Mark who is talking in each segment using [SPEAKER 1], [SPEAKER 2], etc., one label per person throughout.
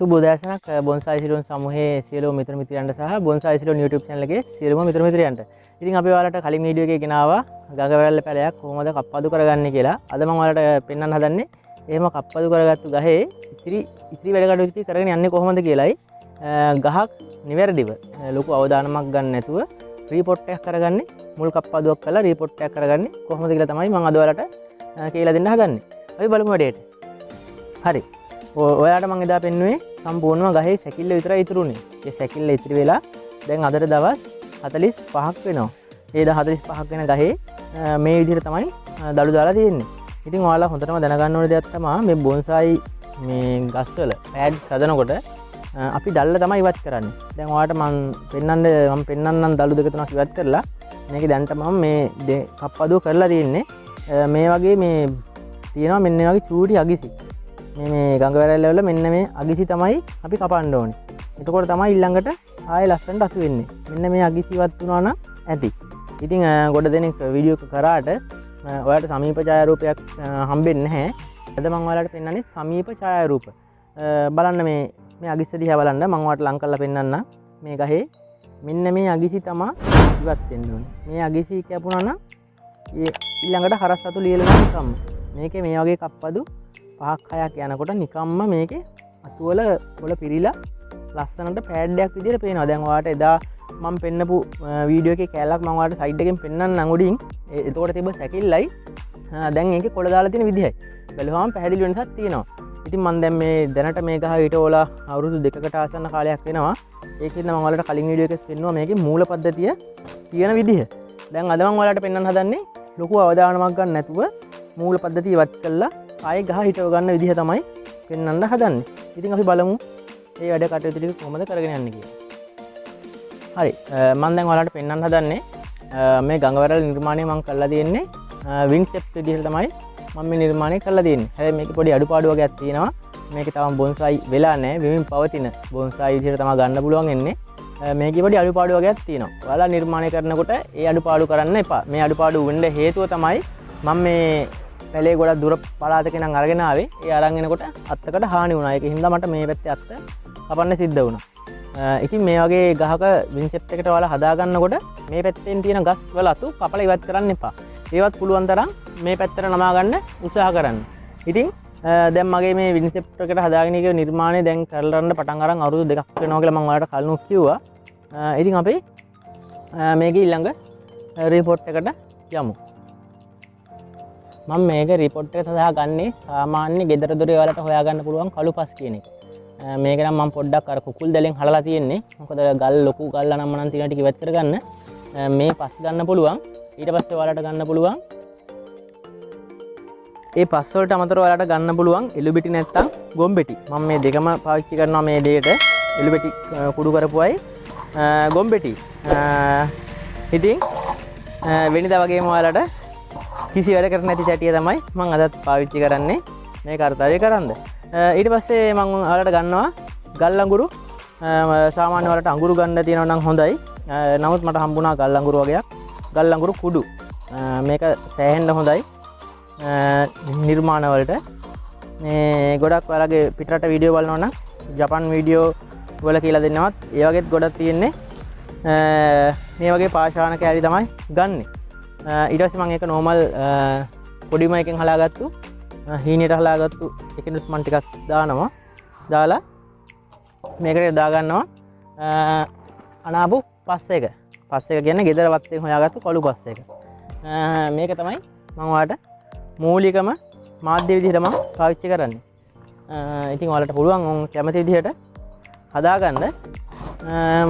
[SPEAKER 1] සුබ උදෑසනක් බොන්සායි සිලෝන් සමූහයේ සියලුම මිතුරු මිත්‍රයන්ට සහ බොන්සායි සිලෝන් YouTube channel එකේ සියලුම මිතුරු මිත්‍රයන්ට. ඉතින් අපි ඔයාලට කලින් වීඩියෝ එකේ ගෙනාවා ගඟවැල්ල පැලයක් කොහොමද කප්පදු කරගන්නේ කියලා. අද මම ඔයාලට පෙන්වන්න හදන්නේ එහෙම කප්පදු කරගත්තු ගහේ ඉතිරි වැඩ කටයුතු ටික කරගෙන යන්නේ කොහොමද කියලායි. ගහක් නිවැරදිව ලොකු අවධානමක් ගන්න නැතුව රිපෝට් එකක් කරගන්නේ මුල් කප්පදුවක් කරලා රිපෝට් එකක් කරගන්නේ කොහොමද කියලා තමයි මම අද ඔයාලට කියලා දෙන්න හදන්නේ. අපි බලමු වැඩේට. හරි. ඔයාලට මම එදා පෙන්නුවේ සම්පූර්ණම ගහේ සැකිල්ල විතරයි ඉතුරුනේ. ඒ සැකිල්ල ඉතිරි වෙලා දැන් අදට දවස් 45ක් වෙනවා. ඒ 45ක් වෙන ගහේ මේ විදිහට තමයි දළු දාලා තියෙන්නේ. ඉතින් ඔයාලා හොඳටම දැනගන්න ඕන දෙයක් තමයි මේ බොන්සායි මේ ගස්වල පැඩ් හදනකොට අපි දල්ල තමයි ඉවත් කරන්නේ. දැන් ඔයාලට මම පෙන්නන්නම් දළු දෙක තුනක් ඉවත් කරලා මේක දැන්ට මම මේ කප්පදුව කරලා තියෙන්නේ. මේ වගේ මේ තියෙනවා මෙන්න මේ වගේ චූටි අගිසි. මේ ගඟවැරැල්ල වල මෙන්න මේ අගිසි තමයි අපි කපන්න ඕනේ. එතකොට තමයි ඊළඟට ආයෙ ලස්සනට අතු වෙන්නේ. මෙන්න මේ අගිසි ඉවත් වුණා නම් ඇති. ඉතින් ගොඩ දෙනෙක් වීඩියෝ එක කරාට ඔයාලට සමීප ඡායාරූපයක් හම්බෙන්නේ නැහැ. අද මම ඔයාලට පෙන්නන්නේ සමීප ඡායාරූප. බලන්න මේ අගිස්ස දිහා බලන්න මම ඔයාලට ලං කරලා පෙන්නන්න. මේ ගහේ මෙන්න මේ අගිසි තමයි ඉවත් වෙන්න ඕනේ. මේ අගිසි කැපුණා නම් ඊළඟට හරස් අතු ලියලා නිකම්ම. මේකේ මේ වගේ කප්පදු 5-6ක් යනකොට නිකම්ම මේකේ අතුවල පිරීලා ලස්සනට පෑඩ් එකක් විදිහට පේනවා. දැන් ඔයාලට එදා මම පෙන්නපු වීඩියෝ එකේ කැලක් මම ඔයාලට සයිඩ් එකෙන් පෙන්නන්නම් උඩින්. එතකොට තිබ්බ සැකිල්ලයි දැන් ඒකේ කොළ දාලා තියෙන විදිහයි. බැලුවාම පැහැදිලි වෙනසක් තියෙනවා. ඉතින් මම දැන් මේ දැනට මේ ගහ ඊටෝලා අවුරුදු 2කට ආසන්න කාලයක් වෙනවා. ඒකෙන්ද මම ඔයාලට කලින් වීඩියෝ එකේ පෙන්නුවා මේකේ මූල පද්ධතිය තියෙන විදිහ. දැන් අද මම ඔයාලට පෙන්වන්න හදන්නේ ලොකු අවධානමක් ගන්න නැතුව මූල පද්ධතිය ඉවත් කළා ආයෙ ගහ හිටව ගන්න විදිහ තමයි පෙන්වන්න හදන්නේ. ඉතින් අපි බලමු මේ වැඩ කටයුතු ටික කොහොමද කරගෙන යන්නේ කියලා. හරි. මම දැන් ඔයාලට පෙන්වන්න හදන්නේ මේ ගඟවැරල් නිර්මාණය මම කරලා තියෙන්නේ වින්සෙප්ට් විදිහට තමයි මම මේ නිර්මාණය කරලා තියෙන්නේ. හැබැයි මේකේ පොඩි අඩුපාඩු වගේක් තියෙනවා. මේකේ තාම බොන්සායි වෙලා නැහැ. වෙමින් පවතින බොන්සායි විදිහට තමයි ගන්න පුළුවන් එන්නේ. මේකේ පොඩි අඩුපාඩු වගේක් තියෙනවා. ඔයාලා නිර්මාණය කරනකොට ඒ අඩුපාඩු කරන්න එපා. මේ අඩුපාඩු වෙන්න හේතුව තමයි මම මේ පැලේ ගොඩක් දුර පළාතක නම් අරගෙන ආවේ. ඒ අරන් එනකොට අත්තකට හානි වුණා. ඒක හින්දා මට මේ පැත්තේ අත්ත කපන්න සිද්ධ වුණා. ඉතින් මේ වගේ ගහක වින්සෙප්ට් එකට ඔයාලා හදා ගන්නකොට මේ පැත්තෙන් තියෙන ගස් වල අතු කපලා ඉවත් කරන්න එපා. ඒවත් පුළුවන් තරම් මේ පැත්තට නමා ගන්න උත්සාහ කරන්න. ඉතින් දැන් මගේ මේ වින්සෙප්ට් එකට හදාගෙන ඉක නිර්මාණය දැන් කරන්න පටන් අරන් අවුරුදු 2ක් වෙනවා කියලා මම ඔයාලට කලිනුත් කිව්වා. ඉතින් අපි මේකේ ඊළඟ රිපෝට් එකට යමු. මම මේක රිපෝට් එක සඳහා ගන්නේ සාමාන්‍ය ගෙදර දොරේ වලට හොයාගන්න පුළුවන් කළු පස් කියන එක. මේක නම් මම පොඩ්ඩක් අර කුකුල් දැලෙන් හලලා තියෙන්නේ. මොකද ගල් ලොකු ගල් අනම්මනම් තියෙන ටික ඉවත් කරගන්න මේ පස් ගන්න පුළුවන්. ඊට පස්සේ ඔයාලට ගන්න පුළුවන් ඒ පස් වලට අමතරව ඔයාලට ගන්න පුළුවන් එළුබෙටි නැත්තම් ගොම්බෙටි. මම මේ දෙකම පාවිච්චි කරනවා මේ දෙයට. එළුබෙටි කුඩු කරපුවයි ගොම්බෙටි. ඉතින් වෙනිදා වගේම ඔයාලට කිසි වැඩ කරන්නේ නැති චැටිය තමයි මම අදත් පාවිච්චි කරන්නේ මේ කාර්යය කරන්න. ඊට පස්සේ මම ඔයාලට ගන්නවා ගල් අඟුරු. සාමාන්‍ය වලට අඟුරු ගන්න තියෙනවා නම් හොඳයි. නමුත් මට හම්බුණා ගල් අඟුරු වගේක්. ගල් අඟුරු කුඩු. මේක සෑහෙන්න හොඳයි. නිර්මාණ වලට මේ ගොඩක් ඔයාලගේ පිටරට වීඩියෝ බලනවා නම් ජපාන් වීඩියෝ වල කියලා දෙන්නවත් ඒ වගේත් ගොඩක් තියෙන්නේ මේ වගේ පාෂාණ කෑලි තමයි ගන්නෙ. ඊට පස්සේ මම ඒක නෝමල් පොඩිම එකෙන් හලාගත්තු හීනියට හලාගත්තු එකෙනුත් මම ටිකක් දානවා. දාලා මේකට දා ගන්නවා අනාබු පස් එක. පස් එක කියන්නේ ගෙදර වත්තෙන් හොයාගත්තු කළු පස් එක. මේක තමයි මම ඔයාලට මූලිකම මාධ්‍ය විදිහට මම පාවිච්චි කරන්නේ. ඉතින් ඔයාලට පුළුවන් ඔන් කැමති විදිහට හදාගන්න.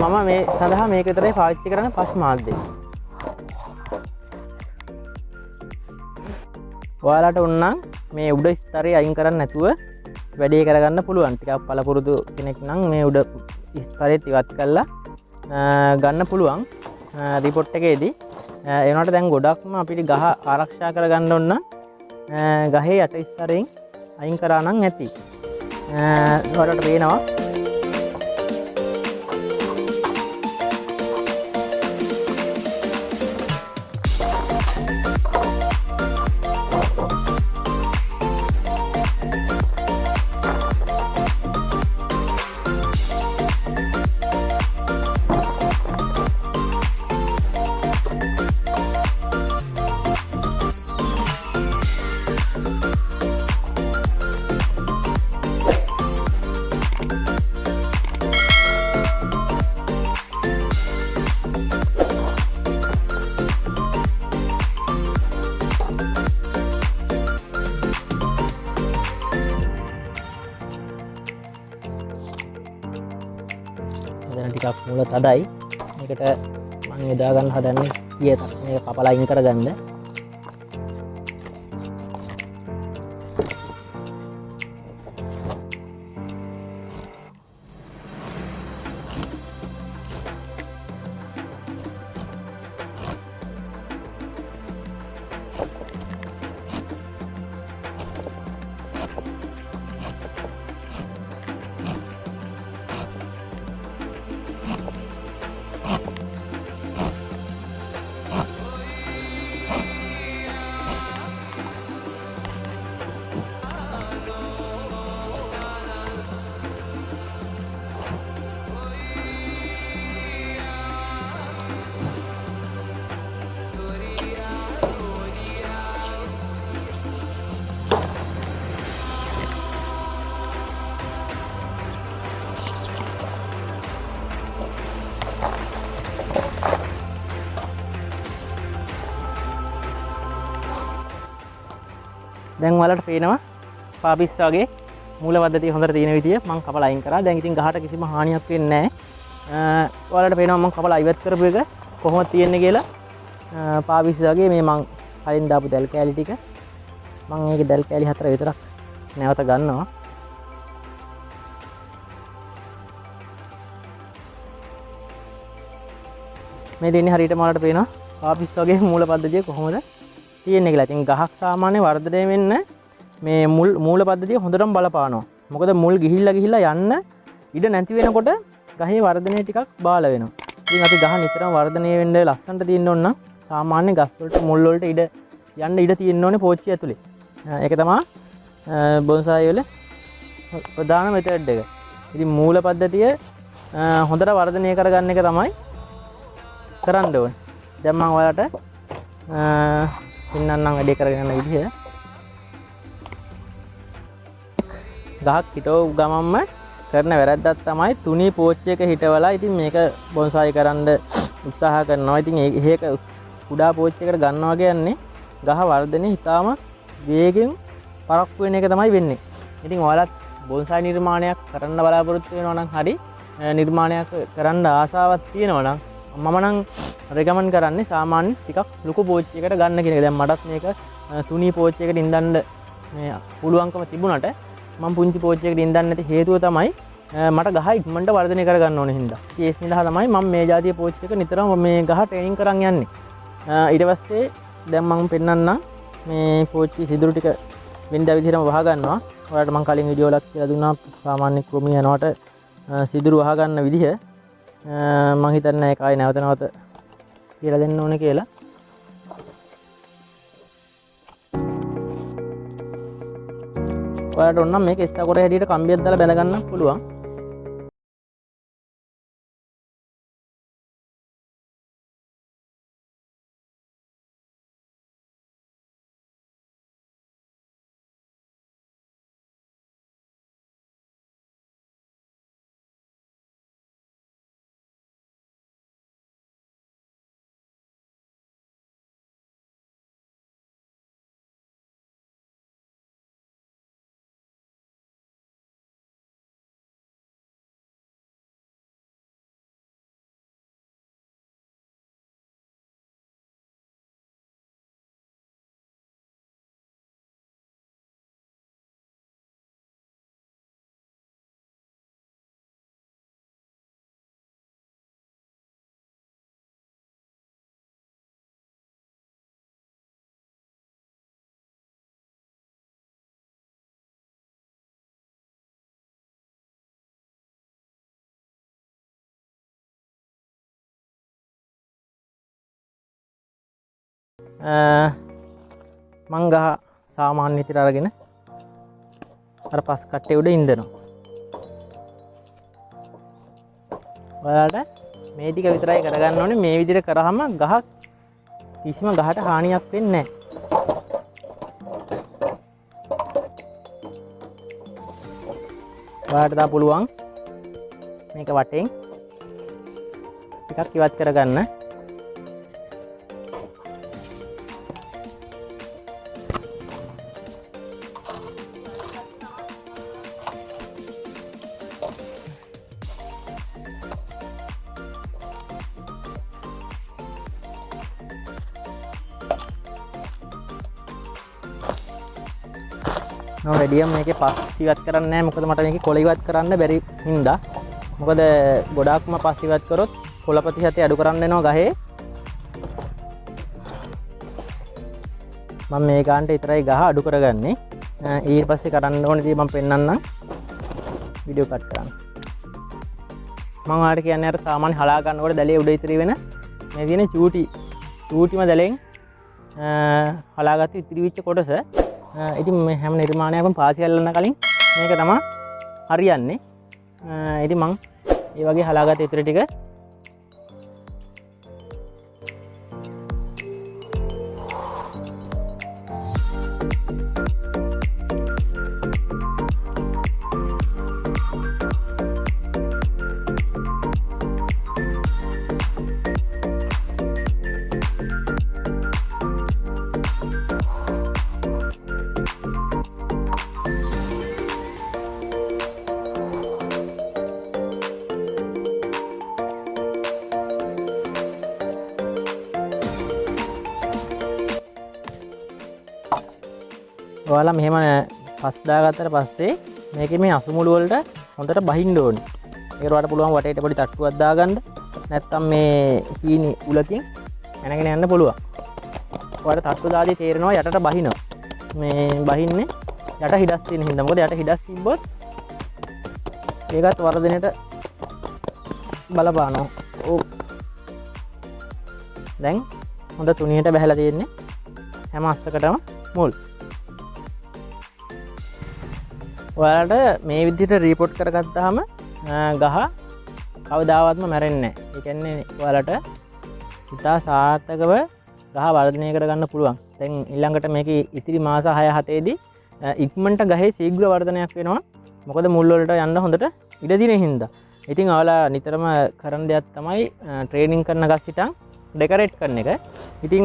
[SPEAKER 1] මම මේ සඳහා මේක විතරයි පාවිච්චි කරන පස් මාධ්‍යය. ඔයාලට උන්නම් මේ උඩ ස්තරය අයින් කරන්න නැතුව වැඩේ කරගන්න පුළුවන්. ටිකක් පළපුරුදු කෙනෙක් නම් මේ උඩ ස්තරයත් ඉවත් කරලා ගන්න පුළුවන් රිපෝට් එකේදී. ඒ වුණාට දැන් ගොඩක්ම අපිට ගහ ආරක්ෂා කරගන්න ඕන නම් ගහේ යට ස්තරයෙන් අයින් කරා නම් ඇති. ඔයාලට පේනවා මෙතන ටිකක් මූල තදයි. මේකට මම යොදා ගන්න හදන්නේ කීයද මේක කපලා අයින් කරගන්න. දැන් ඔයාලට පේනවා පාපිස් වගේ මූල පද්ධතිය හොඳට තියෙන විදිය මම කපලා අයින් කරා. දැන් ඉතින් ගහට කිසිම හානියක් වෙන්නේ නැහැ. ඔයාලට පේනවා මම කපලා ඉවත් කරපු එක කොහොමද තියෙන්නේ කියලා. පාපිස් වගේ මේ මම කලින් දාපු දැල් කෑලි ටික මම මේකේ දැල් කෑලි 4 විතරක් නැවත ගන්නවා. මේ දෙන්නේ හරියටම ඔයාලට පේනවා පාපිස් වගේ මූල පද්ධතිය කොහොමද තියෙන්නේ කියලා. ඉතින් ගහක් සාමාන්‍ය වර්ධනය වෙන්න මේ මූල පද්ධතිය හොඳටම බලපානවා. මොකද මුල් ගිහිල්ලා යන්න ඉඩ නැති වෙනකොට ගහේ වර්ධනය ටිකක් බාල වෙනවා. ඉතින් අපි ගහ නිතරම වර්ධනය වෙන්න ලස්සනට තියෙන්න ඕන නම් සාමාන්‍ය ගස් වලට මුල් වලට යන්න ඉඩ තියෙන්න ඕනේ පෝච්චිය ඇතුලේ. ඒක තමයි බොන්සායි වල ප්‍රධාන මෙතඩ් එක. ඉතින් මූල පද්ධතිය හොඳට වර්ධනය කරගන්න එක තමයි කරන්න ඕනේ. දැන් මම ඔයාලට පින්නන්නම් වැඩේ කරගෙන යන විදිහ. ගහක් හිටව ගමම්ම කරන වැරද්දක් තමයි තුනී පෝච්චි එක හිටවලා ඉතින් මේක බොන්සායි කරන්න උත්සාහ කරනවා. ඉතින් ඒක කුඩා පෝච්චි එකට ගන්නවා කියන්නේ ගහ වර්ධනය හිතාම වේගෙන් පරක්කු වෙන එක තමයි වෙන්නේ. ඉතින් ඔයාලත් බොන්සායි නිර්මාණයක් කරන්න බලාපොරොත්තු වෙනවා නම් හරි නිර්මාණයක් කරන්න ආසාවක් තියෙනවා නම් මම නම් රෙකමන්ඩ් කරන්නේ සාමාන්‍ය ටිකක් ලොකු පෝච්චි එකකට ගන්න කියන එක. දැන් මටත් මේක තුනී පෝච්චි එකකට ඉඳන්න මේ පුළුවන්කම තිබුණාට මම පුංචි පෝච්චි එකකට ඉඳන්න නැති හේතුව තමයි මට ගහ ඉක්මනට වර්ධනය කරගන්න ඕන හින්දා. ඒ නිසා තමයි මම මේ જાතිය පෝච්චි එක නිතරම මේ ගහ ට්‍රේනින් කරන් යන්නේ. ඊට පස්සේ දැන් මම පෙන්නන්නම් මේ පෝච්චි සිදුරු ටික වෙනද විදිහටම වහ ගන්නවා. ඔයාලට මම කලින් වීඩියෝ එකක් කියලා දුන්නා සාමාන්‍ය ක්‍රමී යනකොට සිදුරු වහ ගන්න විදිහ. මම හිතන්නේ ඒක ආයි නැවත කියලා දෙන්න ඕනේ කියලා. ඔයාලට ඕන නම් මේක එස්සා කොරේ හැටියට කම්බියක් දාලා බැඳ ගන්න පුළුවන්. මං ගහ සාමාන්‍ය විදිහට අරගෙන අර පස් කට්ටේ උඩ ඉඳනවා. ඔයාලට මේ ටික විතරයි කරගන්න ඕනේ. මේ විදිහට කරාම ගහ කිසිම ගහට හානියක් වෙන්නේ නැහැ. ඔයාලට තා පුළුවන් මේක වටෙන් ටිකක් ඉවත් කරගන්න. මම වැඩියෙන් මේකේ පස් ඉවත් කරන්නේ නැහැ. මොකද මට මේකේ කොළ ඉවත් කරන්න බැරි හින්දා. මොකද ගොඩාක්ම පස් ඉවත් කරොත් කොළ ප්‍රතිශතය අඩු කරන්න වෙනවා ගහේ. මම මේ ගානට විතරයි ගහ අඩු කරගන්නේ. ඊට පස්සේ කරන්න ඕනේ දේ මම පෙන්නන්නම්. වීඩියෝ කට් කරන්න. මම ඔයාලට කියන්නේ අර සාමාන්‍ය හලා ගන්නකොට දැලේ උඩ ඉතිරි වෙන මේ තියෙන චූටිම දැලෙන් හලාගත්ත ඉතිරි වෙච්ච කොටස. ඉතින් මේ හැම නිර්මාණයක්ම පාසි අල්ලන්න කලින් මේක තමයි හරියන්නේ. ඉතින් මං මේ වගේ හලාගත්ත ඉතිරි ටික ඔයාලා මෙහෙම පස් දාගත්තට පස්සේ මේකේ මේ අසුමුළු වලට හොඳට බහින්න ඕනේ. ඒකට ඔයාලට පුළුවන් වටේට පොඩි තට්ටුවක් දාගන්න. නැත්නම් මේ සීනි උලකින් යනගෙන යන්න පුළුවන්. ඔයාලට තට්ටු දාදී තේරෙනවා යටට බහිනවා. මේ බහින්නේ යට හිඩස් තියෙන හින්දා. මොකද යට හිඩස් තිබ්බොත් ඒකත් වර්ධනයට බලපානවා. ඔව්. දැන් හොඳ තුනියට බහැලා තියෙන්නේ හැම අස්සකටම මුල්. ඔයාලට මේ විදිහට රිපෝට් කරගත්තාම ගහ කවදාවත්ම මැරෙන්නේ නැහැ. ඒ කියන්නේ ඔයාලට ඉතා සාර්ථකව ගහ වර්ධනය කරගන්න පුළුවන්. දැන් ඊළඟට මේකේ ඉතිරි මාස 6-7 දී ඉක්මනට ගහේ ශීඝ්‍ර වර්ධනයක් වෙනවා. මොකද මුල් වලට යන්න හොඳට ඉඩ දින හින්දා. ඉතින් ඔයාලා නිතරම කරන දෙයක් තමයි ට්‍රේනින් කරන ගස් හිටන් ඩෙකරේට් කරන එක. ඉතින්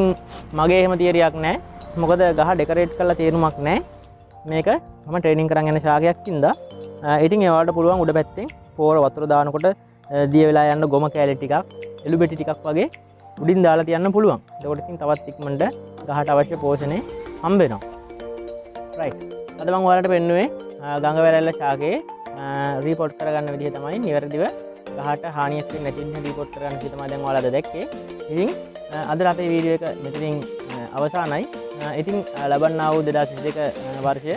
[SPEAKER 1] මගේ එහෙම තියරියක් නැහැ. මොකද ගහ ඩෙකරේට් කරලා තේරුමක් නැහැ. මේක මම ට්‍රේනින් කරන් යන ශාකයක් ඉඳලා ඉතින් ඒවට පුළුවන් උඩ පැත්තෙන් පෝර වතුර දානකොට දිය වෙලා යන ගොම කෑලි ටිකක් එළු බෙටි ටිකක් වගේ උඩින් දාලා තියන්න පුළුවන්. එතකොට ඉතින් තවත් ඉක්මනට ගහට අවශ්‍ය පෝෂණය හම්බ වෙනවා. රයිට්. අද මම ඔයාලට පෙන්නුවේ ගංගවැරැල්ල ශාකයේ රිපෝට් කරගන්න විදිහ තමයි නිවැරදිව ගහට හානියක් වෙන්නේ නැති විදිහ රිපෝට් කරගන්න විදිහ තමයි දැන් ඔයාලට දැක්කේ. ඉතින් අද අපේ වීඩියෝ එක මෙතනින් අවසానයි. ඉතින් ලබන්නා වූ 2022 වර්ෂය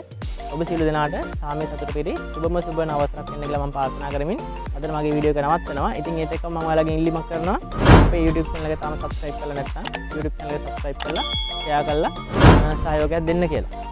[SPEAKER 1] ඔබ සියලු දෙනාට සාමය සතුට පිරි සුබම සුබ නවසරක් වෙන්න කියලා මම ප්‍රාර්ථනා කරමින් අද මගේ වීඩියෝ එක නවත්වනවා. ඉතින් ඒත් එක්කම මම ඔයාලගෙන් ඉල්ලීමක් කරනවා අපේ YouTube channel එක තාම subscribe කරලා නැත්නම් YouTube channel එක subscribe කරලා share කරලා සහයෝගයක් දෙන්න කියලා.